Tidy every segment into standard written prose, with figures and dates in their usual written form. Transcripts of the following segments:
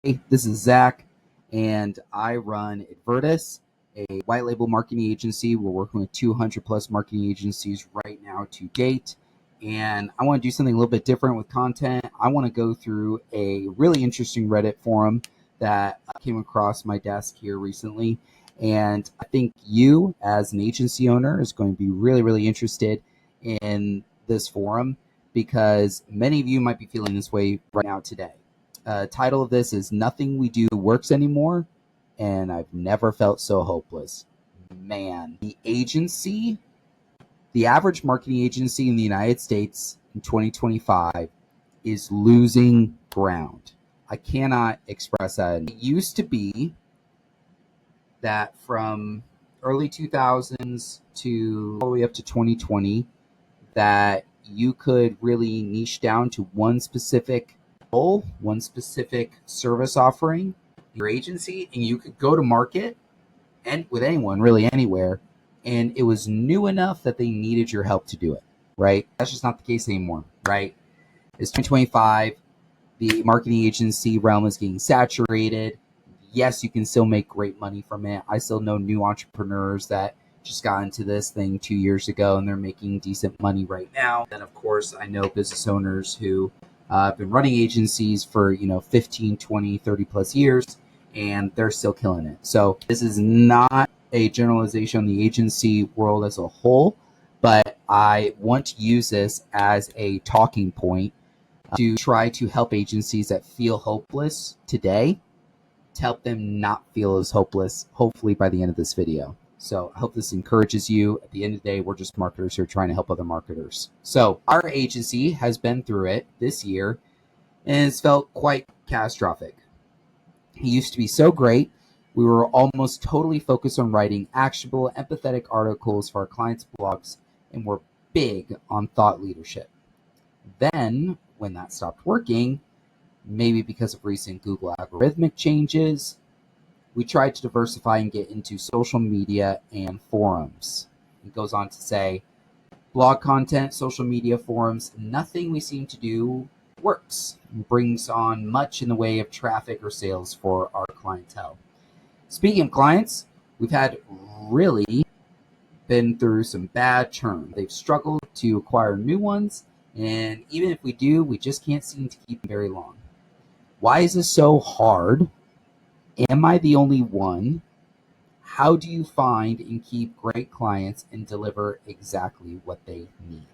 Hey, this is Zach, and I run Advirtis, a white label marketing agency. We're working with 200 plus marketing agencies right now to date. And I want to do something a little bit different with content. I want to go through a really interesting Reddit forum that came across my desk here recently. And I think you, as an agency owner, is going to be really, really interested in this forum because many of you might be feeling this way right now today. Title of this is Nothing We Do Works Anymore, and I've never felt so hopeless. Man, the average marketing agency in the United States in 2025 is losing ground. I cannot express that. It used to be that from early 2000s to all the way up to 2020 that you could really niche down to one specific goal, one specific service offering, your agency, and you could go to market and with anyone really anywhere, and it was new enough that they needed your help to do it, right? That's just not the case anymore, right? It's 2025. The marketing agency realm is getting saturated. Yes, you can still make great money from it. I still know new entrepreneurs that just got into this thing 2 years ago and they're making decent money right now. And of course, I know business owners who have been running agencies for 15, 20, 30 plus years, and they're still killing it. So this is not a generalization on the agency world as a whole, but I want to use this as a talking point to try to help agencies that feel hopeless today to help them not feel as hopeless, hopefully by the end of this video. So I hope this encourages you. At the end of the day, we're just marketers who are trying to help other marketers. So our agency has been through it this year, and it's felt quite catastrophic. It used to be so great. We were almost totally focused on writing actionable, empathetic articles for our clients' blogs, and we're big on thought leadership. Then, when that stopped working, maybe because of recent Google algorithmic changes, we tried to diversify and get into social media and forums. It goes on to say, blog content, social media, forums, nothing we seem to do works and brings on much in the way of traffic or sales for our clientele. Speaking of clients, we've had really been through some bad churn. They've struggled to acquire new ones, and even if we do, we just can't seem to keep them very long. Why is this so hard? Am I the only one? How do you find and keep great clients and deliver exactly what they need?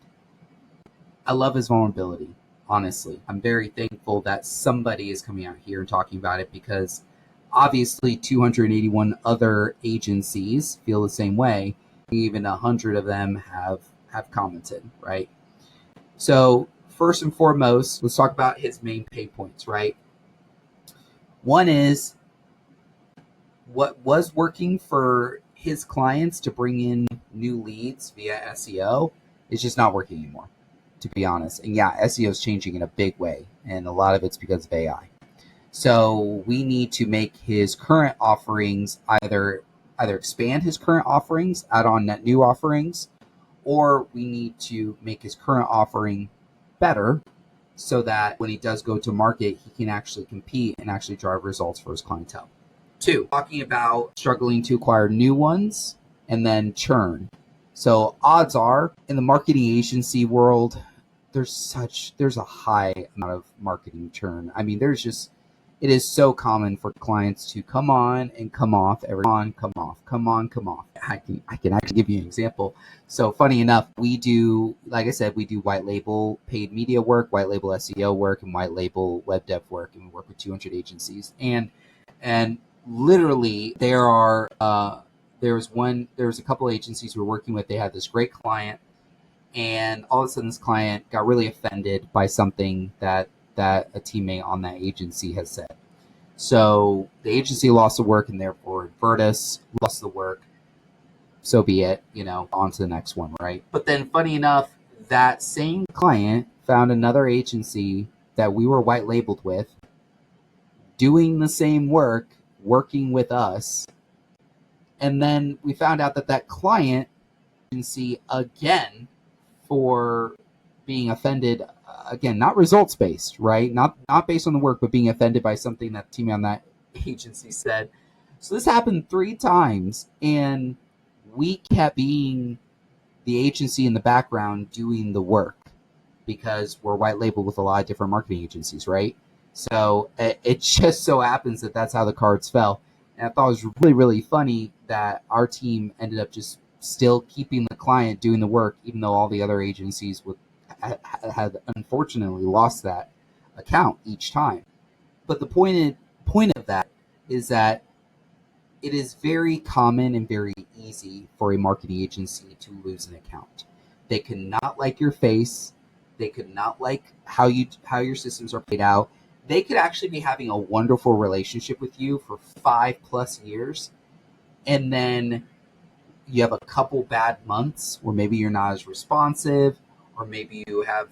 I love his vulnerability, honestly. I'm very thankful that somebody is coming out here and talking about it because obviously 281 other agencies feel the same way. Even 100 of them have commented, right? So first and foremost, let's talk about his main pain points, right? One is what was working for his clients to bring in new leads via SEO is just not working anymore, to be honest. And yeah, SEO is changing in a big way, and a lot of it's because of AI. So we need to make his current offerings either expand his current offerings, add on net new offerings, or we need to make his current offering better so that when he does go to market, he can actually compete and actually drive results for his clientele. Two, talking about struggling to acquire new ones and then churn. So odds are in the marketing agency world, there's a high amount of marketing churn. I mean, it is so common for clients to come on and come off, come off. I can actually give you an example. So funny enough, we do, like I said, we do white label paid media work, white label SEO work, and white label web dev work, and we work with 200 agencies. And literally there was a couple agencies we were working with. They had this great client, and all of a sudden this client got really offended by something that a teammate on that agency has said. So the agency lost the work, and therefore Advirtis lost the work. So be it, on to the next one, right? But then funny enough, that same client found another agency that we were white labeled with, doing the same work, working with us. And then we found out that client agency, again, for being offended again, not results based, right? Not based on the work, but being offended by something that the team on that agency said. So this happened 3 times, and we kept being the agency in the background doing the work because we're white labeled with a lot of different marketing agencies, right? So it just so happens that that's how the cards fell. And I thought it was really, really funny that our team ended up just still keeping the client doing the work, even though all the other agencies had unfortunately lost that account each time. But the point of that is that it is very common and very easy for a marketing agency to lose an account. They could not like your face. They could not like how your systems are played out. They could actually be having a wonderful relationship with you for 5+ years, and then you have a couple bad months where maybe you're not as responsive, or maybe you have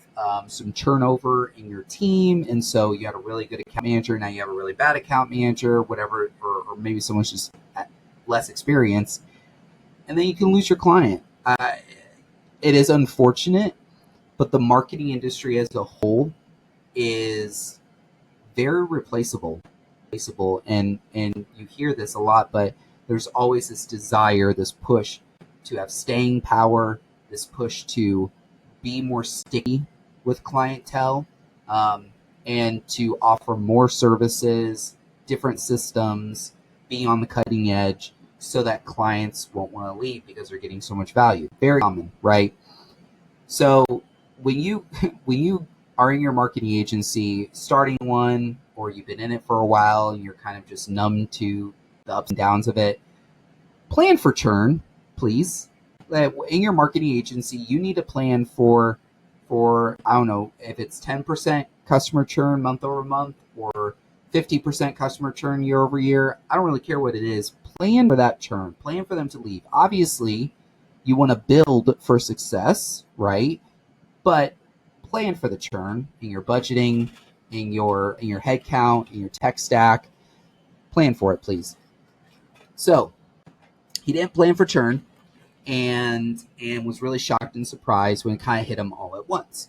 some turnover in your team, and so you had a really good account manager, now you have a really bad account manager, whatever, or maybe someone's just less experienced, and then you can lose your client. It is unfortunate, but the marketing industry as a whole is very replaceable, and you hear this a lot, but there's always this desire, this push to have staying power, this push to be more sticky with clientele, and to offer more services, different systems, being on the cutting edge, so that clients won't want to leave because they're getting so much value. Very common, right? So when you when you are in your marketing agency, starting one, or you've been in it for a while and you're kind of just numb to the ups and downs of it, plan for churn, please. In your marketing agency, you need to plan for I don't know if it's 10% customer churn month over month or 50% customer churn year over year. I don't really care what it is. Plan for that churn. Plan for them to leave. Obviously, you want to build for success, right? But plan for the churn in your budgeting, in your head count, in your tech stack. Plan for it, please. So he didn't plan for churn, and was really shocked and surprised when it kind of hit him all at once.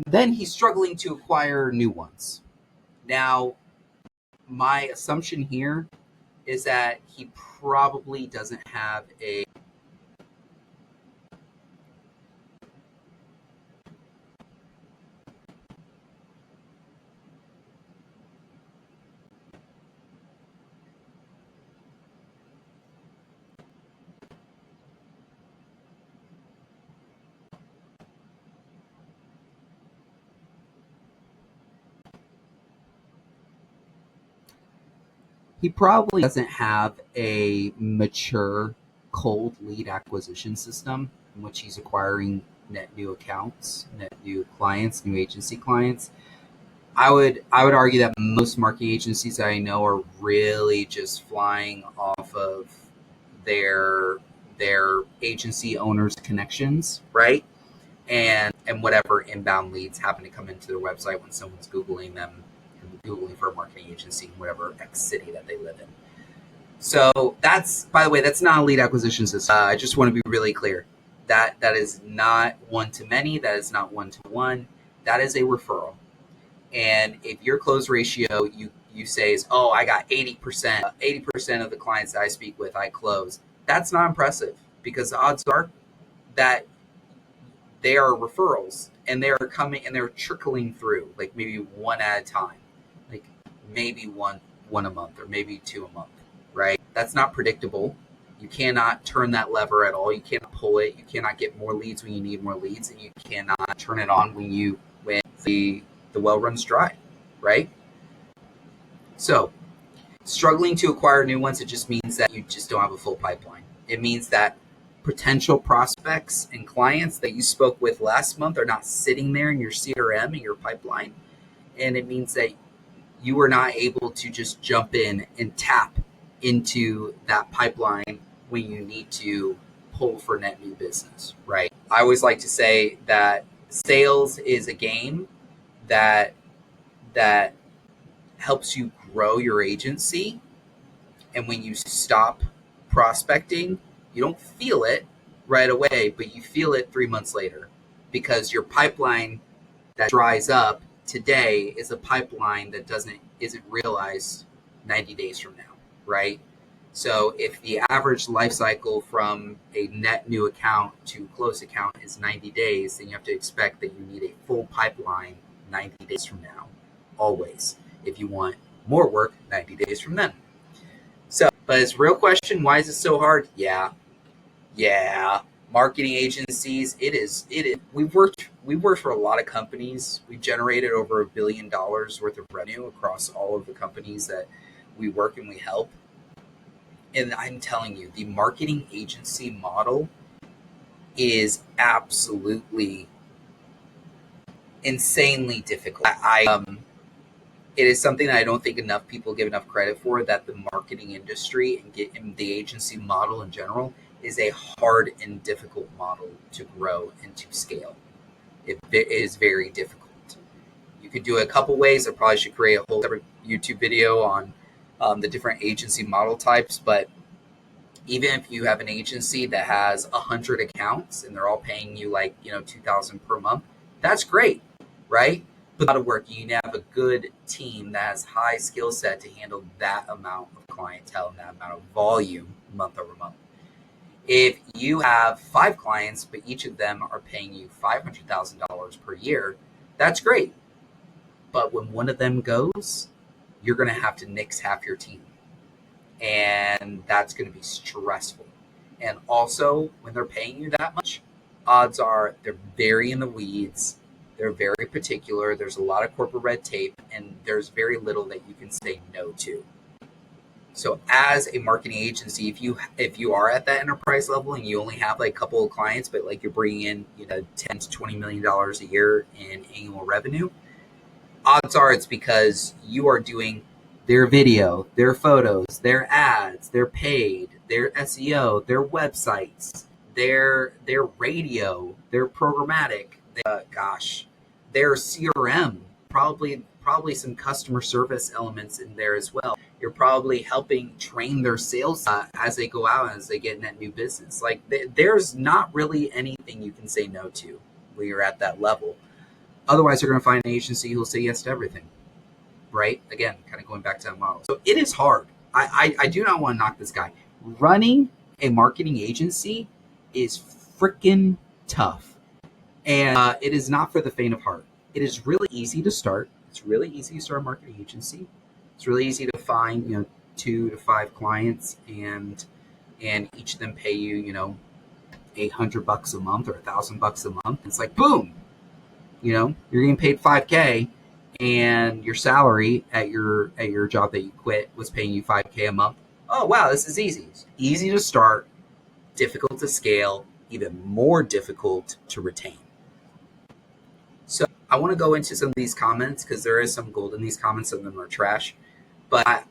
Then he's struggling to acquire new ones. Now, my assumption here is that he probably doesn't have a he probably doesn't have a mature cold lead acquisition system in which he's acquiring net new accounts, net new clients, new agency clients. I would argue that most marketing agencies that I know are really just flying off of their agency owners' connections, right? And whatever inbound leads happen to come into their website when someone's Googling them, Googling for a marketing agency in whatever X city that they live in. So that's, by the way, that's not a lead acquisition system. I just want to be really clear. That is not one to many. That is not one to one. That is a referral. And if your close ratio you say is, oh, I got 80% of the clients that I speak with, I close. That's not impressive, because the odds are that they are referrals, and they are coming and they're trickling through, like maybe one at a time, like maybe one a month, or maybe two a month, right? That's not predictable. You cannot turn that lever at all. You cannot pull it. You cannot get more leads when you need more leads, and you cannot turn it on when the well runs dry, right? So struggling to acquire new ones, it just means that you just don't have a full pipeline. It means that potential prospects and clients that you spoke with last month are not sitting there in your CRM, in your pipeline. And it means that you are not able to just jump in and tap into that pipeline when you need to pull for net new business, right? I always like to say that sales is a game that helps you grow your agency. And when you stop prospecting, you don't feel it right away, but you feel it 3 months later. because your pipeline that dries up today is a pipeline that isn't realized 90 days from now, right? So if the average life cycle from a net new account to close account is 90 days, then you have to expect that you need a full pipeline 90 days from now, always, if you want more work 90 days from then. So, but it's a real question, why is it so hard? Yeah. Marketing agencies, it is. We've worked for a lot of companies. We've generated over $1 billion worth of revenue across all of the companies that we work and we help. And I'm telling you, the marketing agency model is absolutely insanely difficult. It is something that I don't think enough people give enough credit for, that the marketing industry and the agency model in general is a hard and difficult model to grow and to scale. It is very difficult. You could do it a couple ways. I probably should create a whole separate YouTube video on the different agency model types, but even if you have an agency that has 100 accounts and they're all paying you like, $2,000 per month, that's great, right? But a lot of work. You need to have a good team that has high skill set to handle that amount of clientele and that amount of volume month over month. If you have 5 clients, but each of them are paying you $500,000 per year, that's great. But when one of them goes, you're going to have to nix half your team. And that's going to be stressful. And also, when they're paying you that much, odds are they're very in the weeds. They're very particular. There's a lot of corporate red tape, and there's very little that you can say no to. So as a marketing agency, if you are at that enterprise level and you only have like a couple of clients, but like you're bringing in $10 to $20 million a year in annual revenue, odds are it's because you are doing their video, their photos, their ads, their paid, their SEO, their websites, their radio, their programmatic, their CRM, probably some customer service elements in there as well. You're probably helping train their sales as they go out, as they get net new business. Like there's not really anything you can say no to when you're at that level. Otherwise, you're going to find an agency who'll say yes to everything, right? Again, kind of going back to that model. So it is hard. I do not want to knock this guy. Running a marketing agency is freaking tough. And it is not for the faint of heart. It is really easy to start. It's really easy to start a marketing agency. It's really easy to find, 2 to 5 clients and each of them pay you, $800 a month or $1,000 a month. It's like, boom, you're getting paid $5K and your salary at your job that you quit was paying you $5K a month. Oh, wow, this is easy. It's easy to start, difficult to scale, even more difficult to retain. So I want to go into some of these comments because there is some gold in these comments. Some of them are trash. But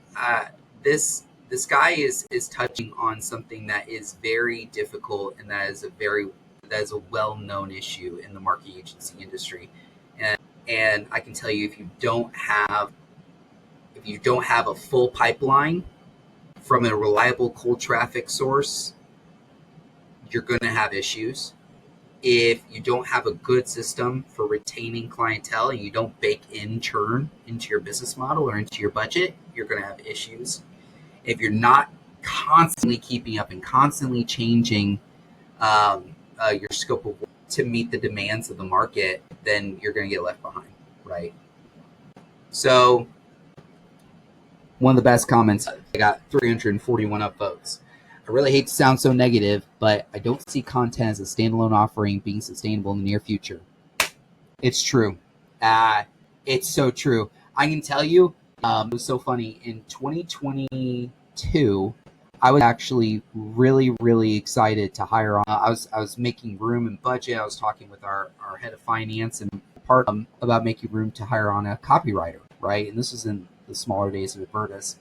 this guy is touching on something that is very difficult, and that is a well-known issue in the marketing agency industry. And I can tell you, if you don't have a full pipeline from a reliable cold traffic source, you're going to have issues. If you don't have a good system for retaining clientele and you don't bake in churn into your business model or into your budget, you're going to have issues. If you're not constantly keeping up and constantly changing your scope of work to meet the demands of the market, then you're going to get left behind, right? So one of the best comments, I got 341 upvotes. I really hate to sound so negative, but I don't see content as a standalone offering being sustainable in the near future. It's true. It's so true. I can tell you, it was so funny. In 2022, I was actually really, really excited to hire on. I was making room and budget. I was talking with our head of finance and part about making room to hire on a copywriter, right? And this was in the smaller days of Advirtis.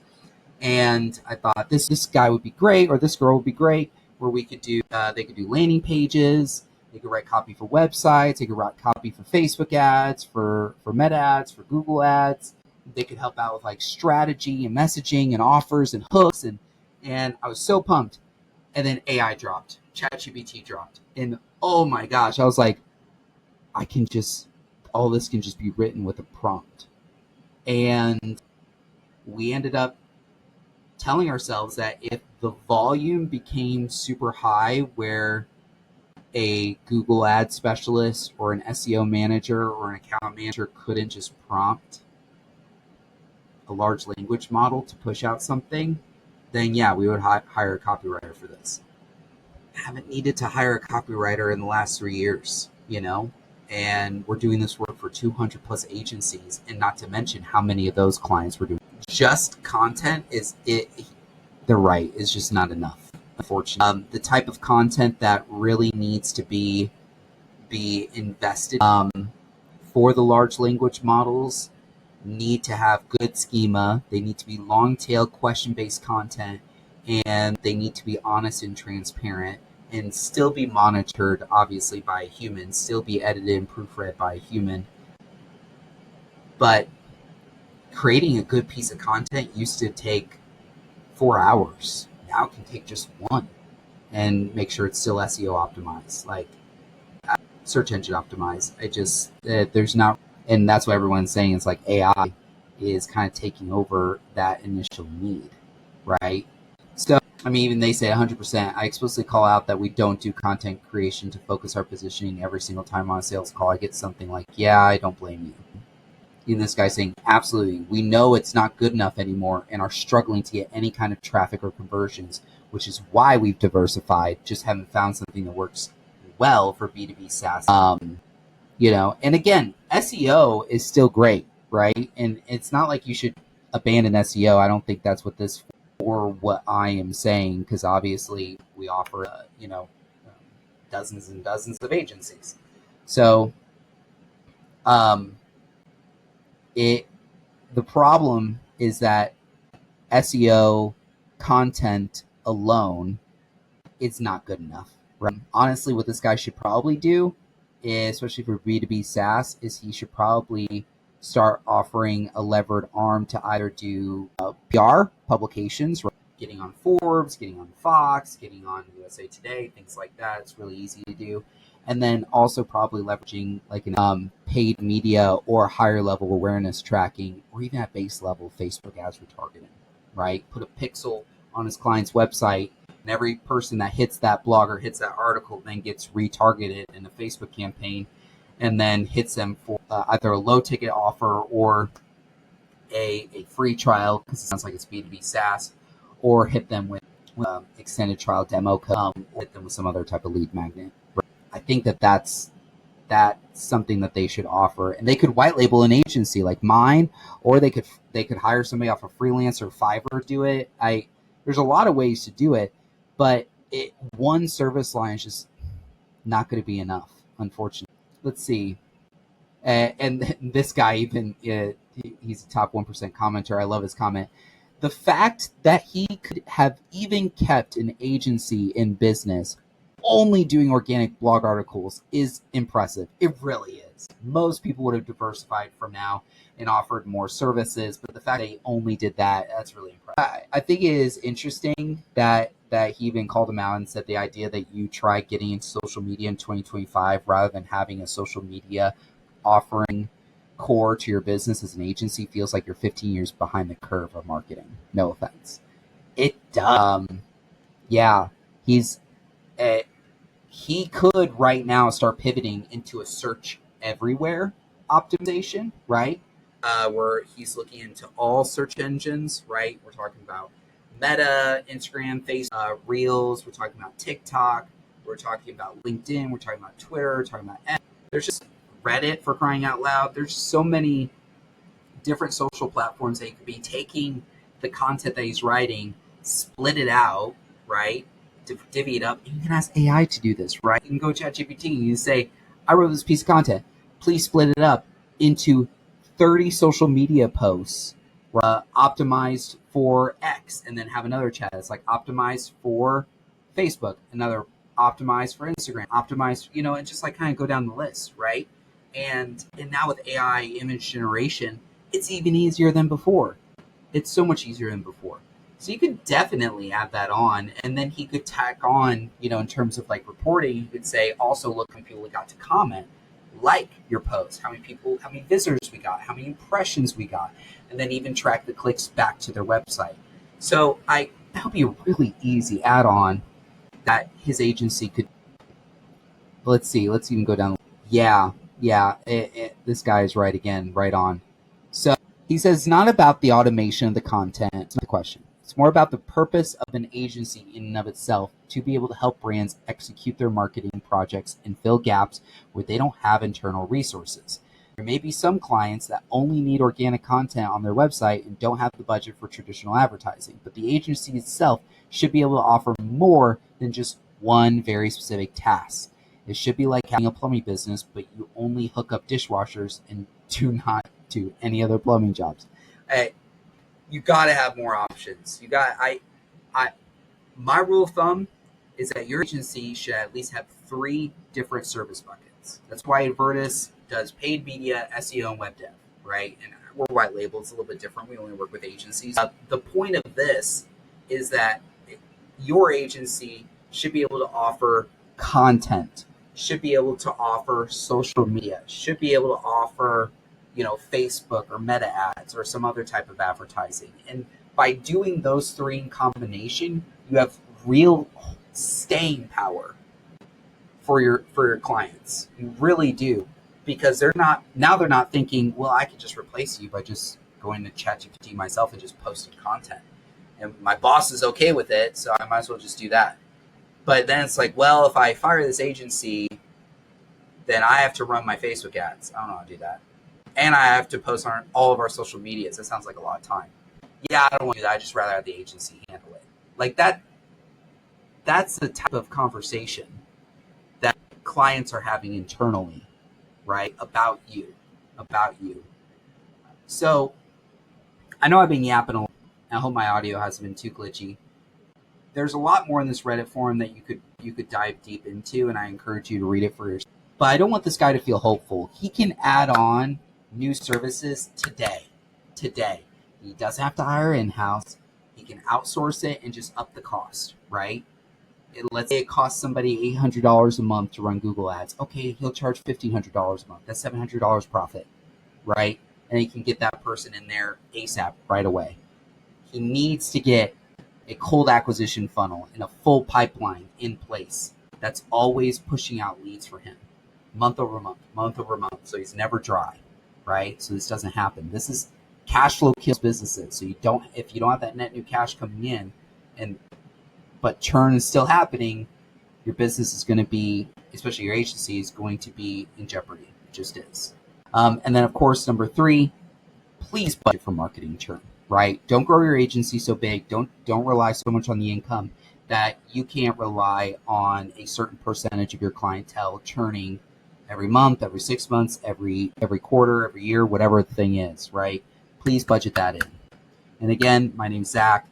And I thought this guy would be great, or this girl would be great, where we could do they could do landing pages, they could write copy for websites, they could write copy for Facebook ads, for Meta ads, for Google ads. They could help out with like strategy and messaging and offers and hooks, and I was so pumped. And then AI dropped, ChatGPT dropped, and oh my gosh, I was like, all this can just be written with a prompt. And we ended up telling ourselves that if the volume became super high, where a Google ad specialist or an SEO manager or an account manager couldn't just prompt a large language model to push out something, then yeah, we would hire a copywriter for this. I haven't needed to hire a copywriter in the last 3 years, and we're doing this work for 200 plus agencies, and not to mention how many of those clients we're doing. Just content they're right, is just not enough, unfortunately. The type of content that really needs to be invested for the large language models need to have good schema. They need to be long tail question based content, and they need to be honest and transparent, and still be monitored, obviously, by a human, still be edited and proofread by a human. But creating a good piece of content used to take 4 hours. Now it can take just one, and make sure it's still SEO optimized, like search engine optimized. There's not, and that's what everyone's saying. It's like AI is kind of taking over that initial need, right? So, I mean, even they say 100%. I explicitly call out that we don't do content creation to focus our positioning. Every single time on a sales call, I get something like, yeah, I don't blame you. And this guy saying, absolutely, we know it's not good enough anymore and are struggling to get any kind of traffic or conversions, which is why we've diversified, just haven't found something that works well for B2B SaaS. And again, SEO is still great, right? And it's not like you should abandon SEO. I don't think that's what this or what I am saying, because obviously we offer, dozens and dozens of agencies. So, the problem is that SEO content alone is not good enough. Right? Honestly, what this guy should probably do, especially for B2B SaaS, is he should probably start offering a levered arm to either do PR publications, right? Getting on Forbes, getting on Fox, getting on USA Today, things like that. It's really easy to do. And then also probably leveraging like an paid media or higher level awareness tracking, or even at base level Facebook ads retargeting, right? Put a pixel on his client's website, and every person that hits that blog or hits that article then gets retargeted in a Facebook campaign, and then hits them for either a low ticket offer or a free trial, because it sounds like it's B2B SaaS, or hit them with extended trial demo code, or hit them with some other type of lead magnet. I think that's something that they should offer, and they could white label an agency like mine, or they could hire somebody off of freelance or Fiverr to do it. There's a lot of ways to do it, but one service line is just not going to be enough, unfortunately. Let's see. And this guy, even he's a top 1% commenter. I love his comment. The fact that he could have even kept an agency in business only doing organic blog articles is impressive. It really is. Most people would have diversified from now and offered more services, but the fact that he only did that, that's really impressive. I think it is interesting that he even called him out and said the idea that you try getting into social media in 2025 rather than having a social media offering core to your business as an agency feels like you're 15 years behind the curve of marketing. No offense. It does. Yeah, he could right now start pivoting into a search everywhere optimization, right? Where he's looking into all search engines, right? We're talking about Meta, Instagram, Facebook, Reels. We're talking about TikTok. We're talking about LinkedIn. We're talking about Twitter. We're talking about X. There's just Reddit, for crying out loud. There's so many different social platforms that he could be taking the content that he's writing, split it out, right? To divvy it up. And you can ask AI to do this, right? You can go to ChatGPT and you can say, I wrote this piece of content. Please split it up into 30 social media posts optimized for X, and then have another chat that's like optimized for Facebook, another optimized for Instagram, optimized, and just like kind of go down the list, right? And now with AI image generation, it's even easier than before. It's so much easier than before. So you could definitely add that on, and then he could tack on, in terms of like reporting, you could say also look when people got to comment. like your post, how many people, how many visitors we got, how many impressions we got, and then even track the clicks back to their website. So that would be a really easy add-on that his agency could. Let's see. Let's even go down. Yeah, yeah. This guy is right again. Right on. So he says it's not about the automation of the content. It's not the question. It's more about the purpose of an agency in and of itself to be able to help brands execute their marketing projects and fill gaps where they don't have internal resources. There may be some clients that only need organic content on their website and don't have the budget for traditional advertising, but the agency itself should be able to offer more than just one very specific task. It should be like having a plumbing business, but you only hook up dishwashers and do not do any other plumbing jobs. You got to have more options. My rule of thumb is that your agency should at least have 3 different service buckets. That's why Advirtis does paid media, SEO, and web dev, right? And we're white label. It's a little bit different. We only work with agencies. The point of this is that your agency should be able to offer content, should be able to offer social media, should be able to offer, Facebook or meta ads or some other type of advertising. And by doing those 3 in combination, you have real staying power for your clients. You really do, because they're not thinking, well, I could just replace you by just going to ChatGPT myself and just posting content, and my boss is okay with it, so I might as well just do that. But then it's like, well, if I fire this agency, then I have to run my Facebook ads. I don't know how to do that. And I have to post on all of our social medias. That sounds like a lot of time. Yeah, I don't want to do that. I'd just rather have the agency handle it. Like that. That's the type of conversation that clients are having internally, right? About you. So I know I've been yapping a lot. I hope my audio hasn't been too glitchy. There's a lot more in this Reddit forum that you could dive deep into, and I encourage you to read it for yourself. But I don't want this guy to feel hopeful. He can add on new services today. He doesn't have to hire in-house. He can outsource it and just up the cost, right? Let's say it costs somebody $800 a month to run Google ads. Okay, he'll charge $1,500 a month. That's $700 profit, right? And he can get that person in there ASAP right away. He needs to get a cold acquisition funnel and a full pipeline in place that's always pushing out leads for him month over month, so he's never dry, right? So this doesn't happen. This is cash flow kills businesses. So if you don't have that net new cash coming in, but churn is still happening, your business is going to be, especially your agency, is going to be in jeopardy. It just is. And then, of course, number 3, please budget for marketing churn, right? Don't grow your agency so big. Don't rely so much on the income that you can't rely on a certain percentage of your clientele churning every month, every 6 months, every quarter, every year, whatever the thing is, right? Please budget that in. And again, my name's Zach.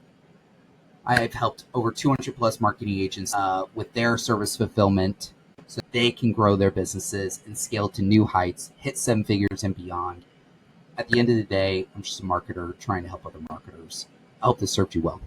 I've helped over 200 plus marketing agents with their service fulfillment so they can grow their businesses and scale to new heights, hit 7 figures and beyond. At the end of the day, I'm just a marketer trying to help other marketers. I hope this served you well.